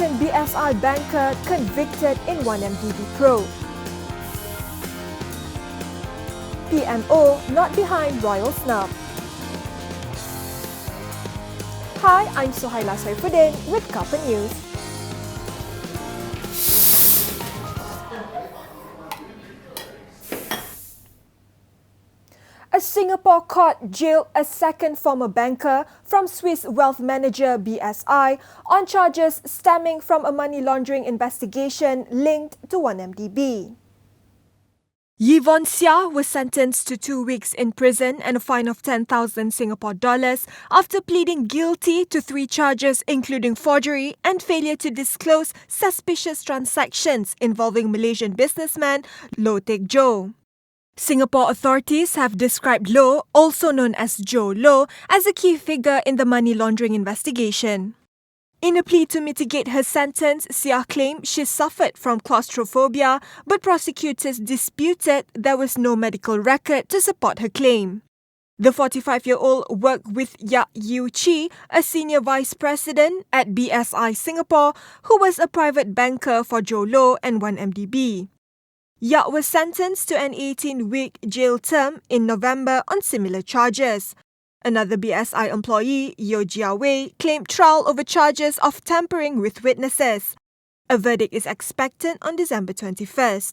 Malaysian BSI banker convicted in 1MDB probe. PMO not behind royal snub. Hi, I'm Suhaila Saifuddin with Cuppa News. A Singapore court jailed a second former banker from Swiss wealth manager BSI on charges stemming from a money laundering investigation linked to 1MDB. Yvonne Seah was sentenced to 2 weeks in prison and a fine of 10,000 Singapore dollars after pleading guilty to 3 charges including forgery and failure to disclose suspicious transactions involving Malaysian businessman Loh Teck Joe. Singapore authorities have described Loh, also known as Joe Loh, as a key figure in the money laundering investigation. In a plea to mitigate her sentence, Seah claimed she suffered from claustrophobia, but prosecutors disputed there was no medical record to support her claim. The 45-year-old worked with Yak Yew Chi, a senior vice president at BSI Singapore, who was a private banker for Joe Loh and 1MDB. Yak was sentenced to an 18-week jail term in November on similar charges. Another BSI employee, Yeo Jia Wei, claimed trial over charges of tampering with witnesses. A verdict is expected on December 21st.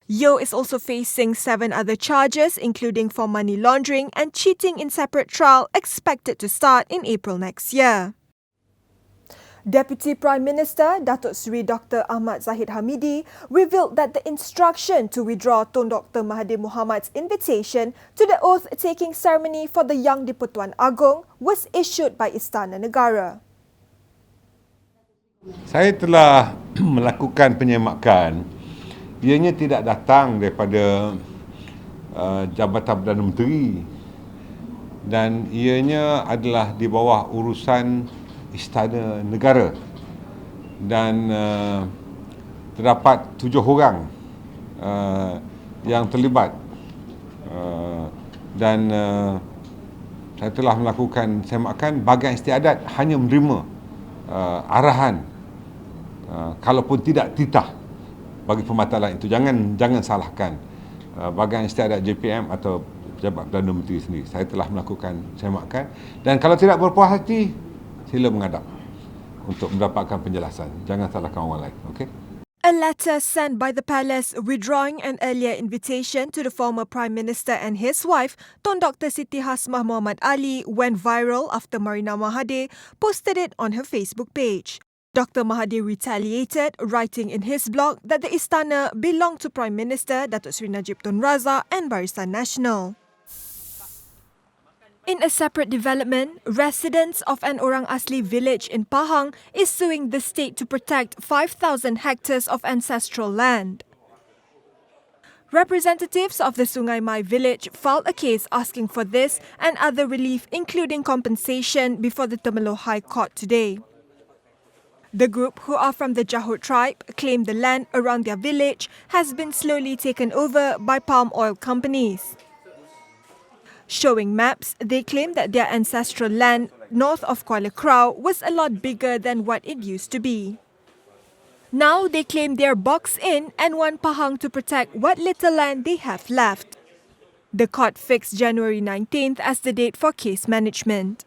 Yeo is also facing 7 other charges, including for money laundering and cheating in separate trial expected to start in April next year. Deputy Prime Minister Datuk Seri Dr. Ahmad Zahid Hamidi revealed that the instruction to withdraw Tun Dr. Mahathir Mohamed's invitation to the oath-taking ceremony for the Yang di-Pertuan Agong was issued by Istana Negara. Saya telah melakukan penyemakan. Ianya tidak datang daripada Jabatan Perdana Menteri dan ianya adalah di bawah urusan Istana Negara dan terdapat 7 orang yang terlibat dan saya telah melakukan semakan. Bahagian istiadat hanya menerima arahan kalaupun tidak titah bagi pembatalan itu. Jangan salahkan bahagian istiadat JPM atau Pejabat Perdana Menteri sendiri. Saya telah melakukan semakan dan kalau tidak berpuas hati, sila menghadap untuk mendapatkan penjelasan. Jangan salahkan orang lain, okey? A letter sent by the palace withdrawing an earlier invitation to the former Prime Minister and his wife, Tun Dr. Siti Hasmah Muhammad Ali, went viral after Marina Mahathir posted it on her Facebook page. Dr. Mahathir retaliated, writing in his blog that the istana belonged to Prime Minister Datuk Seri Najib Tun Razak and Barisan Nasional. In a separate development, residents of an Orang Asli village in Pahang is suing the state to protect 5,000 hectares of ancestral land. Representatives of the Sungai Mai village filed a case asking for this and other relief, including compensation, before the Temerloh High Court today. The group, who are from the Jahut tribe, claim the land around their village has been slowly taken over by palm oil companies. Showing maps, they claim that their ancestral land north of Kuala Krau was a lot bigger than what it used to be. Now they claim they're boxed in and want Pahang to protect what little land they have left. The court fixed January 19th as the date for case management.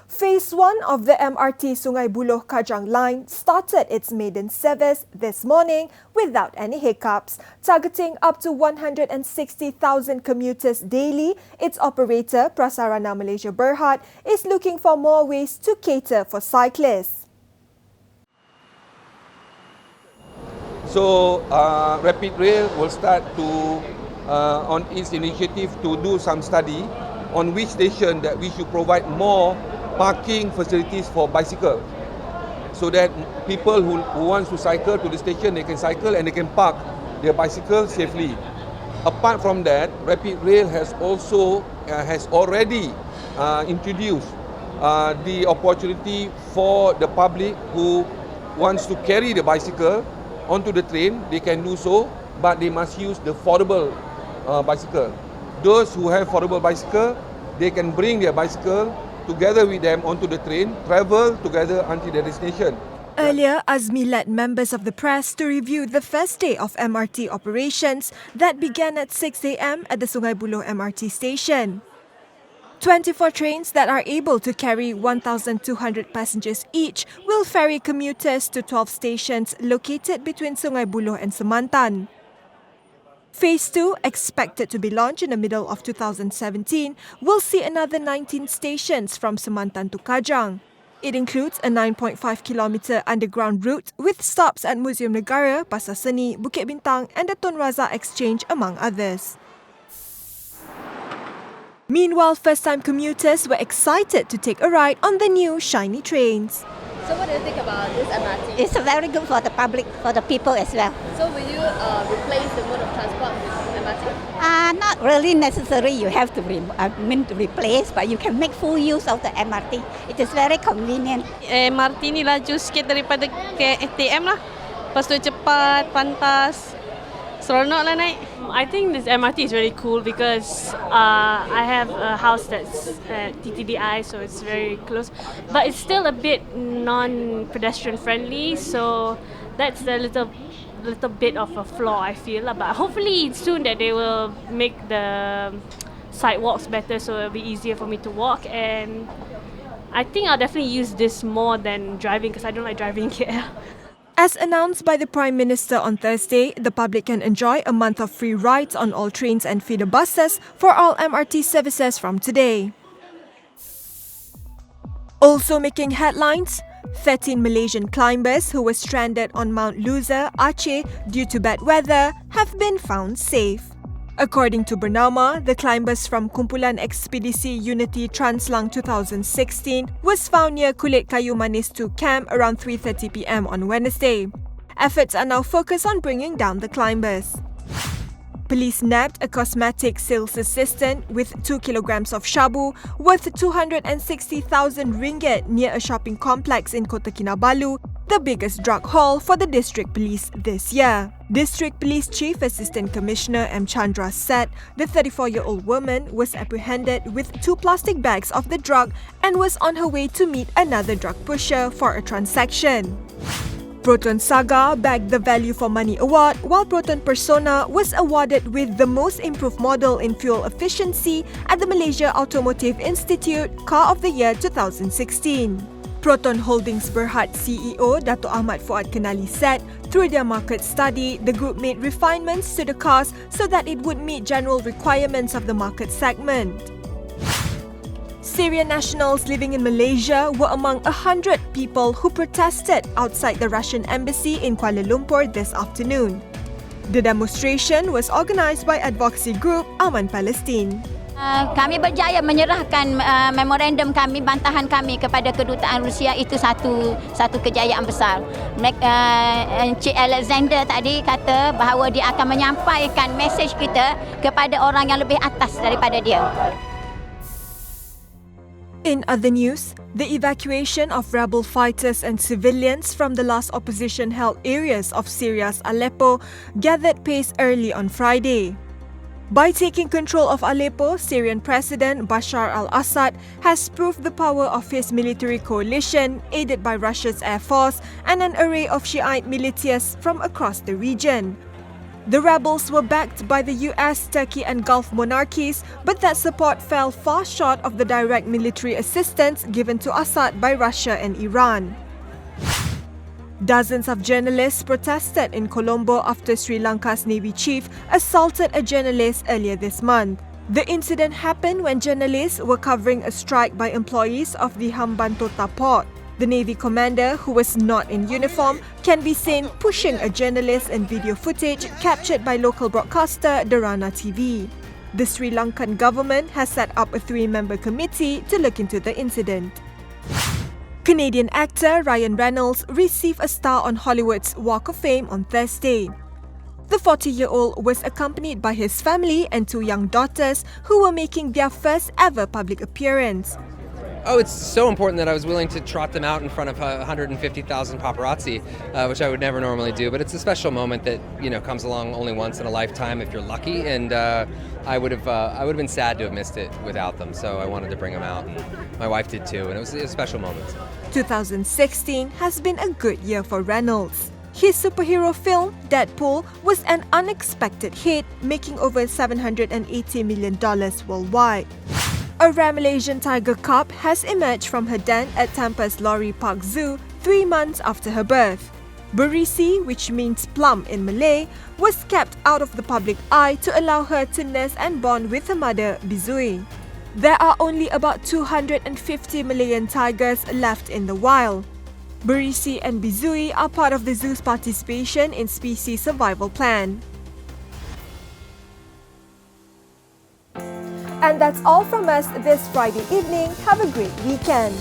Phase 1 of the MRT Sungai Buloh-Kajang line started its maiden service this morning without any hiccups. Targeting up to 160,000 commuters daily, its operator, Prasarana Malaysia Berhad, is looking for more ways to cater for cyclists. So, Rapid Rail will start to, on its initiative, to do some study on which station that we should provide more parking facilities for bicycle, so that people who want to cycle to the station, they can cycle and they can park their bicycle safely. Apart from that, Rapid Rail has also has already introduced the opportunity for the public who wants to carry the bicycle onto the train. They can do so, but they must use the foldable bicycle. Those who have foldable bicycle, they can bring their bicycle together with them onto the train, travel together until their destination. Earlier, Asli led members of the press to review the first day of MRT operations that began at 6 a.m. at the Sungai Buloh MRT station. 24 trains that are able to carry 1,200 passengers each will ferry commuters to 12 stations located between Sungai Buloh and Semantan. Phase 2, expected to be launched in the middle of 2017, will see another 19 stations from Semantan to Kajang. It includes a 9.5-kilometre underground route with stops at Museum Negara, Pasar Seni, Bukit Bintang and the Tun Razak Exchange, among others. Meanwhile, first-time commuters were excited to take a ride on the new shiny trains. So what do you think about this MRT? It's very good for the public, for the people as well. So will you replace the mode of transport with MRT? Not really necessary you have to replace, but you can make full use of the MRT. It is very convenient. MRT ni laju sikit daripada KTM lah. Lepas tu cepat, pantas. Seronok lah naik. I think this MRT is very cool because I have a house that's at TTDI, so it's very close. But it's still a bit non-pedestrian friendly, so that's a little bit of a flaw, I feel. But hopefully soon that they will make the sidewalks better, so it'll be easier for me to walk. And I think I'll definitely use this more than driving because I don't like driving here. As announced by the Prime Minister on Thursday, the public can enjoy a month of free rides on all trains and feeder buses for all MRT services from today. Also making headlines, 13 Malaysian climbers who were stranded on Mount Loser, Aceh due to bad weather have been found safe. According to Bernama, the climbers from Kumpulan Ekspedisi Unity Translang 2016 was found near Kulit Kayu Manis 2 camp around 3:30 p.m. on Wednesday. Efforts are now focused on bringing down the climbers. Police nabbed a cosmetic sales assistant with 2 kilograms of shabu worth 260,000 ringgit near a shopping complex in Kota Kinabalu, the biggest drug haul for the District Police this year. District Police Chief Assistant Commissioner M. Chandra said the 34-year-old woman was apprehended with 2 plastic bags of the drug and was on her way to meet another drug pusher for a transaction. Proton Saga bagged the Value for Money Award, while Proton Persona was awarded with the Most Improved Model in Fuel Efficiency at the Malaysia Automotive Institute Car of the Year 2016. Proton Holdings Berhad CEO Dato' Ahmad Fuad Kenali said, through their market study, the group made refinements to the cars so that it would meet general requirements of the market segment. Syrian nationals living in Malaysia were among 100 people who protested outside the Russian embassy in Kuala Lumpur this afternoon. The demonstration was organised by advocacy group Aman Palestine. Kami berjaya menyerahkan memorandum kami, bantahan kami kepada kedutaan Rusia. Itu satu kejayaan besar. Encik Alexander tadi kata bahawa dia akan menyampaikan mesej kita kepada orang yang lebih atas daripada dia. In other news, the evacuation of rebel fighters and civilians from the last opposition-held areas of Syria's Aleppo gathered pace early on Friday. By taking control of Aleppo, Syrian President Bashar al-Assad has proved the power of his military coalition, aided by Russia's Air Force and an array of Shiite militias from across the region. The rebels were backed by the US, Turkey and Gulf monarchies, but that support fell far short of the direct military assistance given to Assad by Russia and Iran. Dozens of journalists protested in Colombo after Sri Lanka's Navy chief assaulted a journalist earlier this month. The incident happened when journalists were covering a strike by employees of the Hambantota port. The Navy commander, who was not in uniform, can be seen pushing a journalist in video footage captured by local broadcaster Dharana TV. The Sri Lankan government has set up a 3-member committee to look into the incident. Canadian actor Reynolds received a star on Hollywood's Walk of Fame on Thursday. The 40-year-old was accompanied by his family and 2 young daughters who were making their first ever public appearance. Oh, it's so important that I was willing to trot them out in front of 150,000 paparazzi, which I would never normally do. But it's a special moment that comes along only once in a lifetime if you're lucky. And I would have been sad to have missed it without them. So I wanted to bring them out, and my wife did too. And it was a special moment. 2016 has been a good year for Reynolds. His superhero film, Deadpool, was an unexpected hit, making over $780 million worldwide. A rare Malaysian tiger cub has emerged from her den at Tampa's Lorry Park Zoo 3 months after her birth. Berisi, which means plum in Malay, was kept out of the public eye to allow her to nurse and bond with her mother, Bizui. There are only about 250 Malayan tigers left in the wild. Berisi and Bizui are part of the zoo's participation in species survival plan. And that's all from us this Friday evening. Have a great weekend.